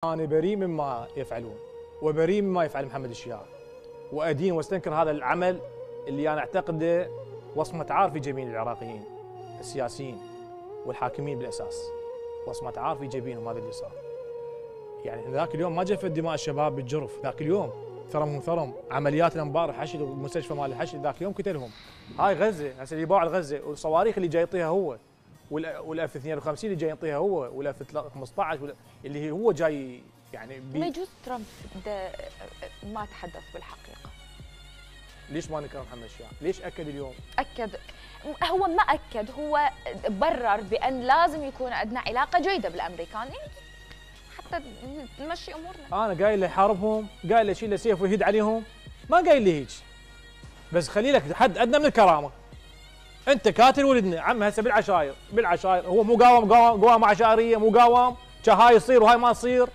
أنا بريء مما يفعلون وبريء مما يفعل محمد الشياع، وأدين واستنكر هذا العمل اللي أنا أعتقده وصمة عار في جبين العراقيين السياسيين والحاكمين بالأساس، وصمة عار في جبينهم هذا اللي صار. يعني ذاك اليوم ما جفت دماء الشباب بالجرف، ذاك اليوم ثرمهم ثرم، عمليات الانبار الحشد والمستشفى مال الحشد ذاك اليوم قتلهم. هاي غزة هسه اللي باعوا غزة، والصواريخ اللي جاي يعطيها هو، والاف 52 اللي جاي يعطيها هو، والاف 15 اللي هو جاي يعني ما يجوز ترامب ما تحدث بالحقيقة. ليش ما نكره محمد الشياع؟ ليش أكد اليوم؟ أكد، هو ما أكد، هو برر بأن لازم يكون عندنا علاقة جيدة بالأمريكان حتى نمشي أمورنا. أنا قايل له يحاربهم، قايل له يشيل له سيف ويهد عليهم، ما قايل لي هيك. بس خلي لك حد أدنى من الكرامة. أنت كاتل ولدنا، عم هسه بالعشاير، هو مقاوم قوامة عشائرية، مقاوم، هاي يصير وهاي ما تصير.